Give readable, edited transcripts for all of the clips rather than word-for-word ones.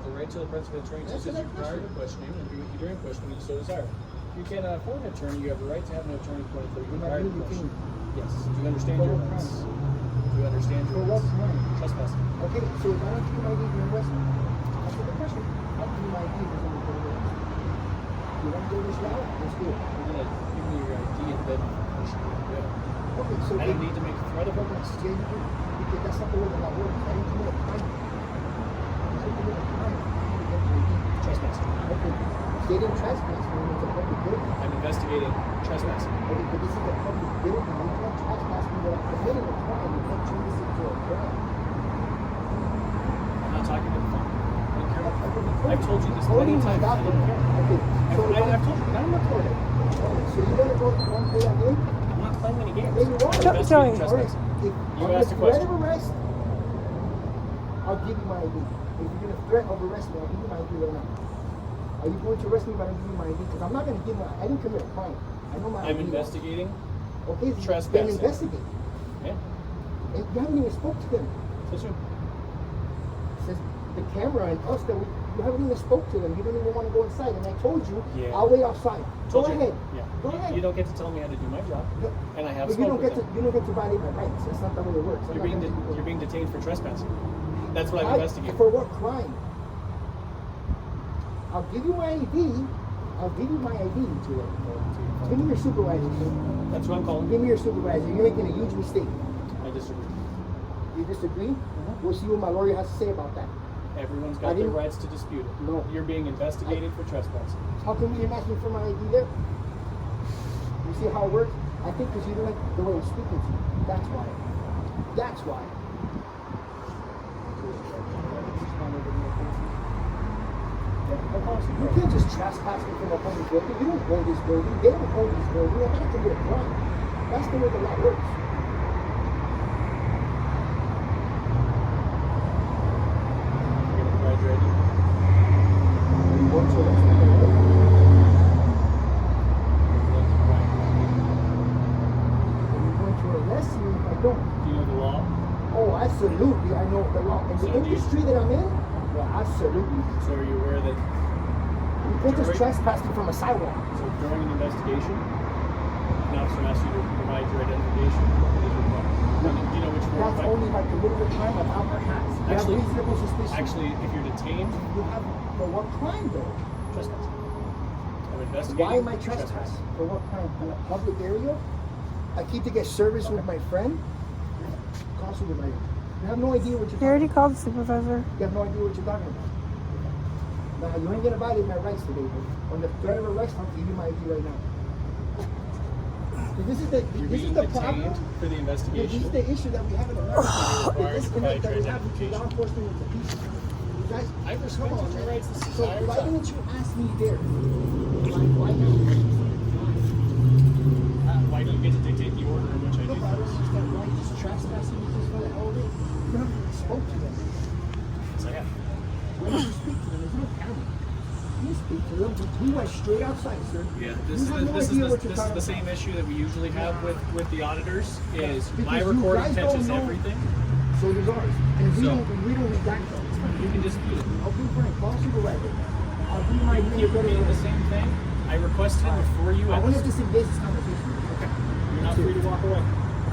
has the right to the presence of an attorney to assist you prior to questioning and agree with you during questioning if you so desire. If you cannot afford an attorney, you have the right to have an attorney appointed for you prior to questioning. Yes. Do you understand your rights? Do you understand your rights? For what crime? Trespassing. Okay, so if I don't give you my ID, you're arrested. Answer the question. I'll give you my ID if it's only 30 minutes. You want to go this route? Let's do it. You're going to give me your ID and then push me. Yeah. Okay, so I don't need to make a threat of arrest. Yeah, you do. Because that's not the way the law works. I didn't commit a crime. I didn't commit a crime. You get your ID. Trespassing. Okay. They didn't trespass when it's a public building. I'm investigating trespassing. Okay, but this is a public building. You can't trespass me without committing a crime. You can't turn this into a crime. I'm not talking about the phone. I don't care. I've told you this Holding many times. is not I don't care. Okay, so I've told you. I'm recording. So you're going to go to one play that game? I'm not playing any games. Yeah, you are. I'm investigating trespassing. If You on asked a the threat question. of arrest, I'll give you my ID. If you're going to threat of arrest me, I'll give you my ID right now. Are you going to arrest me if I don't give you my ID? Because I'm not going to give my. I didn't commit a crime. I know my I'm ID. investigating. Okay, trespassing. then investigate. Yeah. And you haven't even spoke to them. That's true. It says the camera and us that you haven't even spoke to them. You don't even want to go inside. And I told you, Yeah. I'll wait outside. Go ahead. Yeah. Go ahead. You don't get to tell me how to do my job. No. And I have But you don't spoken get with to them. you don't get to violate my rights. That's not the way it works. I'm You're not gonna do you're being detained for trespassing. That's what Why? I'm investigating. For what crime? I'll give you my ID. I'll give you my ID. Give me your supervisor. That's what I'm calling. Give me your supervisor. You're making a huge mistake. I disagree. You disagree? We'll see what my lawyer has to say about that. Everyone's I got their didn't- rights to dispute it. No. You're being investigated for trespassing. How come you didn't ask me for my ID there? You see how it works? I think because you don't like the way I'm speaking to you. That's why. That's why. You can't just trespass me from a public building. You don't own this building. They don't own this building. I'm not commit a crime. That's the way the law works. You're gonna provide your ID. You want to arrest me? You're going to arrest me if I don't. Do you know the law? Oh, absolutely. I know the law. In So the do you- industry that I'm in, yeah, absolutely. So are you aware that You can't just trespass me from a sidewalk. during an investigation, an officer asks you to provide your identification? It is required. Do you know which That's form? only if I committed a crime without perhaps. You have Actually- reasonable suspicion. Actually, if you're detained, You have for what crime though? trespassing. I'm investigating. Why am I trespassing? For what crime? In a public area? I keep to get service with my friend? Call supervisor. You have no idea what you're You already talking called the supervisor. about. You have no idea what you're talking about. Now, you ain't gonna violate my rights today, but on the threat of arrest, I'll give you my ID right now. So this is the You're this is being the detained problem. for the This investigation. is the issue that we have in America. The Required to disconnect that provide we your have between law enforcement and the people. You guys, I come respected on, your man. rights this So entire why time. didn't you ask me there? Why not? Why do you get to dictate the order in which I do Look, I don't things? understand why you just trespassing me just for the hell of it. You haven't even spoke to them. Yes, I have. When did you speak to them? There's no camera. You speak to them. We went straight outside, sir. Yeah, You have no idea what you're this is talking the same about. issue that we usually have with the auditors. Is Because my you recording guys catches don't know. everything. So does ours. And we So- don't redact them. It's fine. You can dispute it. I'll be fine. Call supervisor. I'll be my You keep repeating the same thing. I requested it before you I want to asked. disengage this conversation. Okay. You're not free to walk away.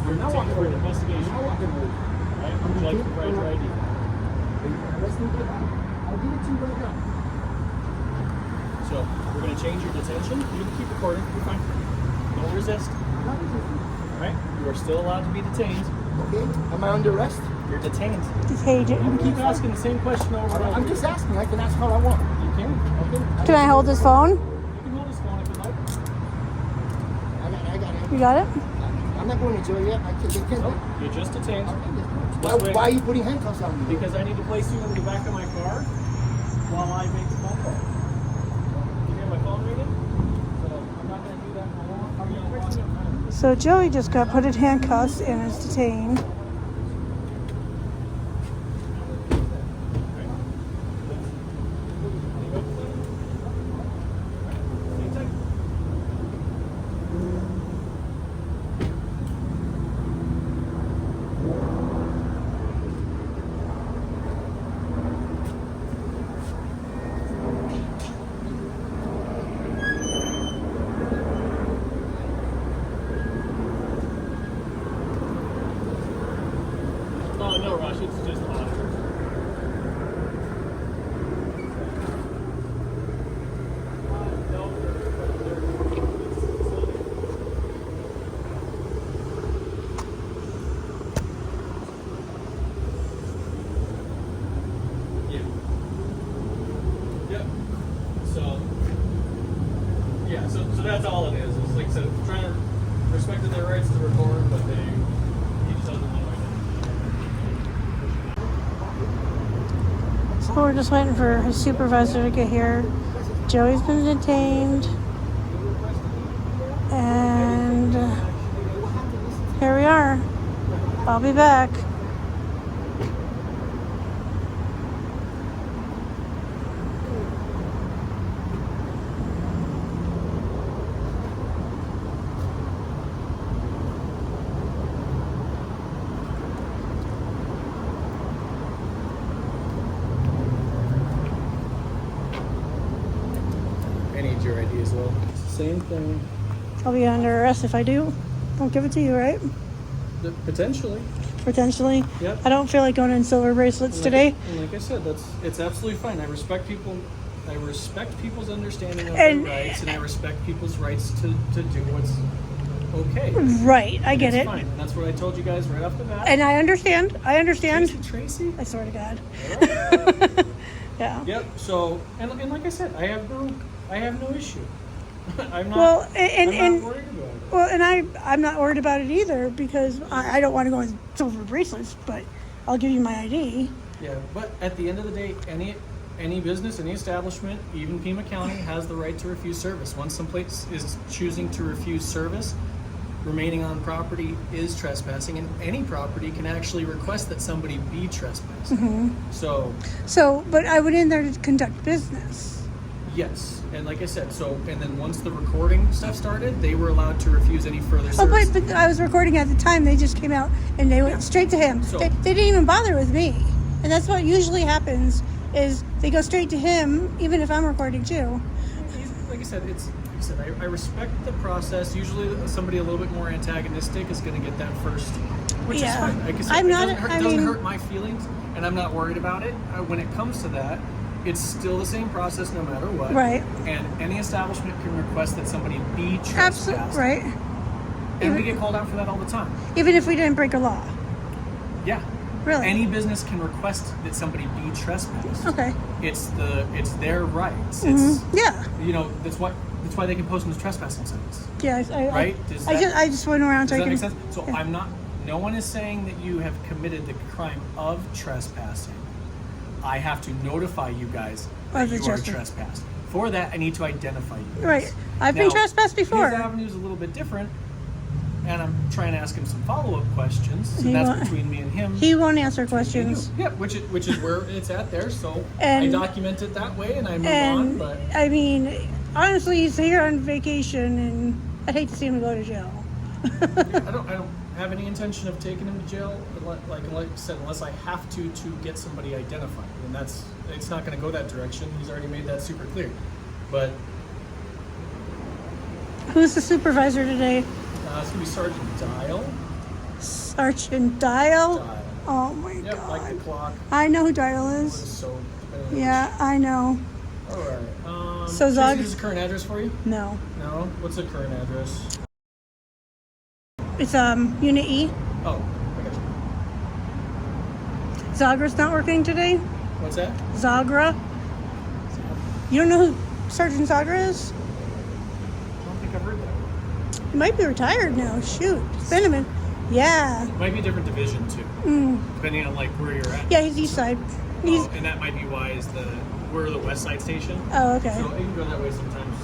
You're not detained walking for an away. investigation. I'm not walking away. Right? Would you like to provide your ID? Arrest me right now. I'll give it to you right now. So we're going to change your detention. You can keep recording. You're fine. Don't resist. I'm not resisting. All right? You are still allowed to be detained. Okay? Am I under arrest? You're detained. Detained. You can keep asking the same question over and over. I'm just asking. I can ask all I want. You can. Okay? Can I hold his phone? You can hold his phone if you like. I got it. You got it? I'm not going to jail yet. They can't. Nope. You're just detained. Why are you putting handcuffs on me? Because I need to place you in the back of my car while I make the phone call. You hear my phone ringing? So I'm not going to do that for long. So Joey just got put in handcuffs and is detained. Oh, no rush. It's just hot. So that's all it is. It's like I said, trying to respect their rights to record, but he just doesn't want to. So we're just waiting for his supervisor to get here. Joey's been detained. And here we are. I'll be back. I need your ID as well. Same thing. I'll be under arrest if I do. Don't give it to you, right? Potentially. Potentially. Yep. I don't feel like going in silver bracelets today. And like I said, it's absolutely fine. I respect people. I respect people's understanding of And- their rights, and I respect people's rights to do what's okay. Right, I get It's it. fine. And that's what I told you guys right off the bat. And I understand. Tracy? I swear to God. Alright. Yeah. Yep. So, and like I said, I have no issue. I'm not. Well, I'm not worried about it. Well, and I'm not worried about it either because I don't want to go in silver bracelets, but I'll give you my ID. Yeah, but at the end of the day, any business, any establishment, even Pima County, has the right to refuse service. Once some place is choosing to refuse service, remaining on property is trespassing, and any property can actually request that somebody be trespassing. Mm-hmm. So, But I went in there to conduct business. yes, and like I said, and then once the recording stuff started, they were allowed to refuse any further Oh, service. but I was recording at the time. They just came out and they went straight to him. So- They didn't even bother with me, and that's what usually happens. Is they go straight to him, even if I'm recording too. Like I said, I respect the process. Usually, somebody a little bit more antagonistic is going to get that first, which Yeah. is fine. Like I said, I'm not- it doesn't hurt my feelings, and I'm not worried about it. When it comes to that, it's still the same process no matter what. Right. And any establishment can request that somebody be trespassed. Absolutely right. And we get called out for that all the time. Even if we didn't break a law. Yeah. Really? Any business can request that somebody be trespassed. Okay. It's their rights. It's Yeah. that's why they can post in the trespassing signs. Yeah. Right? I just went around Does that taking. make sense? So Yeah. no one is saying that you have committed the crime of trespassing. I have to notify you guys that Of the you are trespass. trespassed. For that, I need to identify you guys. Right. I've been trespassed before. His avenue is a little bit different, and I'm trying to ask him some follow-up questions, He and that's won't- between me and him. He won't answer questions. Yeah, which is where it's at there. So I And- document it that way, and I move on. And But I mean, honestly, he's here on vacation, and I'd hate to see him go to jail. I don't have any intention of taking him to jail. Like I said, unless I have to get somebody identified, and it's not going to go that direction. He's already made that super clear. But Who's the supervisor today? it's gonna be Sergeant Dial. Sergeant Dial. Dial. Oh my Yep, God. like the clock. I know who Dial Was is. so. Yeah, I know. All right. So Tracy, Zog- is the current address for you? No. No. What's the current address? It's Unit E. Oh, I got you. Zagra's not working today. What's that? Zagra. You don't know who Sergeant Zagra is? I don't think I've heard that. He might be retired now. Shoot. It's been a minute. Yeah. Might be a different division too, depending on like where you're at. Yeah, he's East Side. He's. And that might be why we're the West Side station. Oh, okay. So you can go that way sometimes.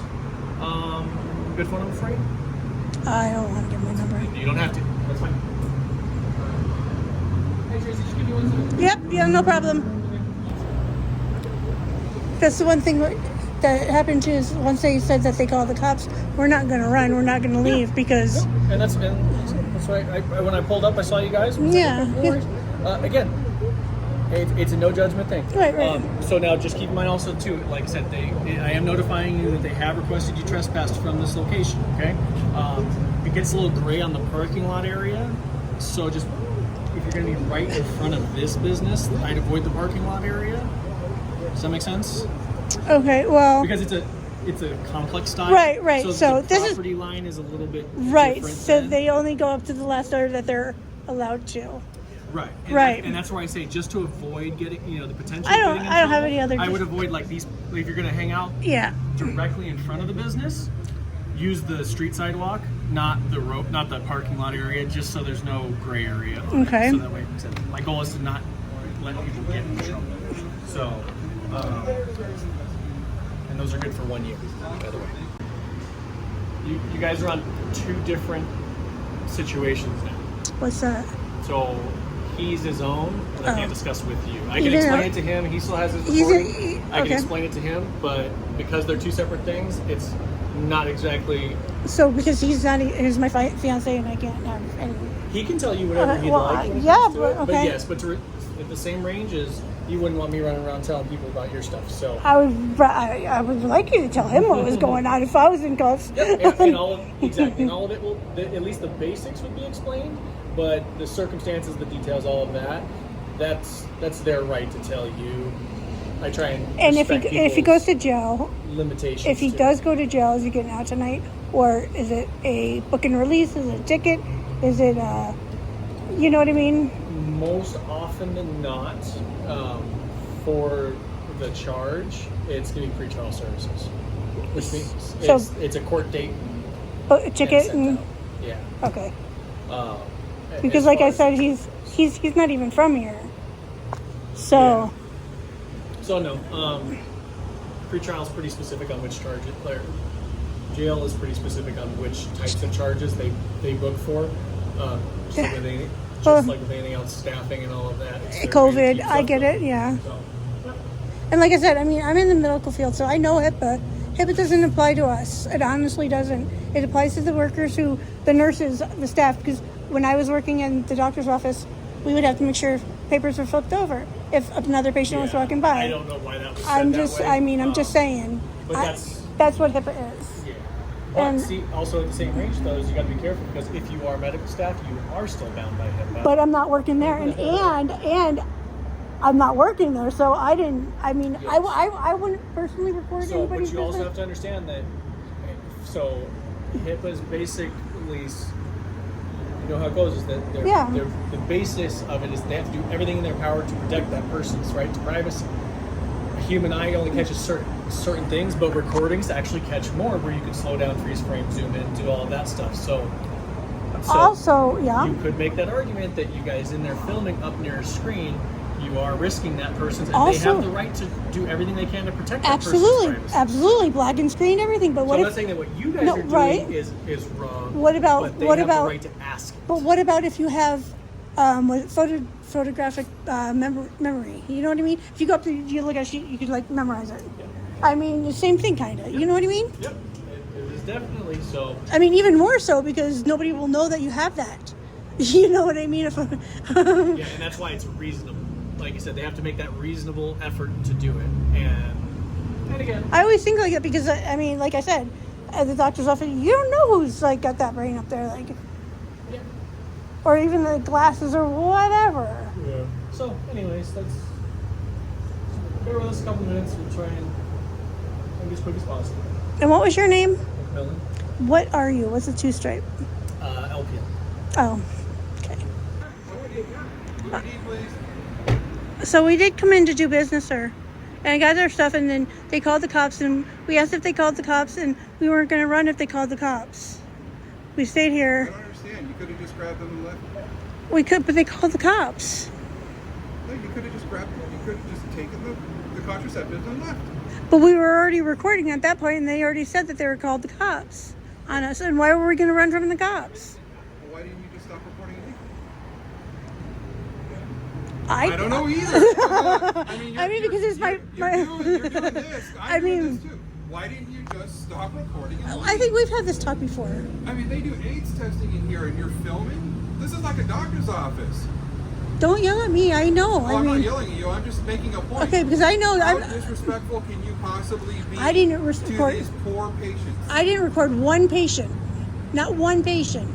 Good phone number for you? I don't want to give my number. You don't have to. That's fine. Hey Tracy, just give me 1 second. Yep. Yeah. No problem. That's the one thing that happened too is once they said that they called the cops, we're not going to run. We're not going to leave because. And that's why when I pulled up, I saw you guys. Yeah. No worries. Again, it's a no judgment thing. Right. So now just keep in mind also too, like I said, I am notifying you that they have requested you trespassed from this location. Okay. It gets a little gray on the parking lot area, so just if you're going to be right in front of this business, I'd avoid the parking lot area. Does that make sense? Okay, well. Because it's a complex style. Right. So the this property line is a little bit right. different So than, they only go up to the last order that they're allowed to. Right. And that's why I say just to avoid getting, the potential. I don't have have any other. I would avoid like these. If you're going to hang out. Yeah. Directly in front of the business, use the street sidewalk, not the rope, not the parking lot area, just so there's no gray area. Okay. So that way, my goal is to not let people get in trouble. So, and those are good for 1 year, by the way. You guys are on 2 different situations now. What's that? So he's his own, and I can't discuss with you. I You can didn't explain know- it to him. He still has his He's recording. I okay. can explain it to him, but because they're 2 separate things, it's not exactly. So because he's my fiance and I can't have any. He can tell you whatever he'd well, like. when it yeah, comes to but it, okay. But yes, but at the same range as you wouldn't want me running around telling people about your stuff. So. I would like you to tell him what was going on if I was in cuffs. and all of it will. At least the basics would be explained, but the circumstances, the details, all of that. That's their right to tell you. I try and if he goes to jail, limitations. if he does go to jail, is he getting out tonight, or is it a book and release? Is it a ticket? Is it you know what I mean? Most often than not, for the charge, it's going to be pretrial services, which means it's a court date. A ticket and yeah. Okay. as Because like far I as- said, he's not even from here. So. Yeah. So no, pretrial is pretty specific on which charge it. Jail is pretty specific on which types of charges they book for. Just like with anything else, staffing and all of that. It's their COVID, way to keep I stuff get going. it, yeah. So, And like I said, I mean, I'm in the medical field, so I know HIPAA. HIPAA doesn't apply to us. It honestly doesn't. It applies to the workers the nurses, the staff, because when I was working in the doctor's office, we would have to make sure papers were flipped over if another patient was walking by. I don't know why that was said I'm that just, way. I'm just saying. But that's what HIPAA is. Yeah. But And- see, also at the same range, though, is you got to be careful because if you are medical staff, you are still bound by HIPAA. But I'm not working there, and I'm not working there, so I didn't. I mean, Yes. I wouldn't personally report So, anybody's but you also business. have to understand that. So, HIPAA is basically, you know how it goes, is that the basis of it is they have to do everything in their power to protect that person's right to privacy. A human eye only catches certain things, but recordings actually catch more, where you can slow down, freeze frame, zoom in, do all of that stuff. So Also, yeah. you could make that argument that you guys in there filming up near a screen, you are risking that person's, and they Also- have the right to do everything they can to protect that Absolutely, person's privacy. absolutely, black and screen, everything. But So what I'm not if? saying that what you guys No, are doing right. is wrong. What about- but they what have about- the right to ask? But what about if you have photographic memory? You know what I mean? If you go up to you look at a sheet, you could like memorize it. Yeah. I mean, the same thing, kind of. You know what I mean? Yep, it is definitely so. I mean, even more so because nobody will know that you have that. You know what I mean? If Yeah, and that's why it's reasonable. Like you said, they have to make that reasonable effort to do it. And again, I always think like that because I mean, like I said, at the doctor's office, you don't know who's like got that brain up there, like, yeah. or even the glasses or whatever. Yeah. So, anyways, that's. Bear with us a couple minutes. We'll try and be as quick as possible. And what was your name? McMillan, What are you? What's a 2-stripe? LPN. Oh, okay. So we did come in to do business, sir. And I got their stuff, and then they called the cops, and we asked if they called the cops, and we weren't going to run if they called the cops. We stayed I here. don't understand. You could have just grabbed them and left. We could, but they called the cops. No, you could have just grabbed them. You could have just taken the contraceptives and left. But we were already recording at that point, and they already said that they were called the cops on us. And why were we going to run from the cops? Well, why didn't you just stop recording it? I don't know either. I mean, because it's my- You're doing this. I I'm doing mean- this too. Why didn't you just stop recording and I think we've had this talk before. I mean, they do AIDS testing in here, and you're filming. This is like a doctor's office. Don't yell at me. I know. Well, I'm not yelling at you. I'm just making a point. Okay, because I know. How disrespectful can you possibly be I didn't to record. these poor patients? I didn't record one patient. Not one patient.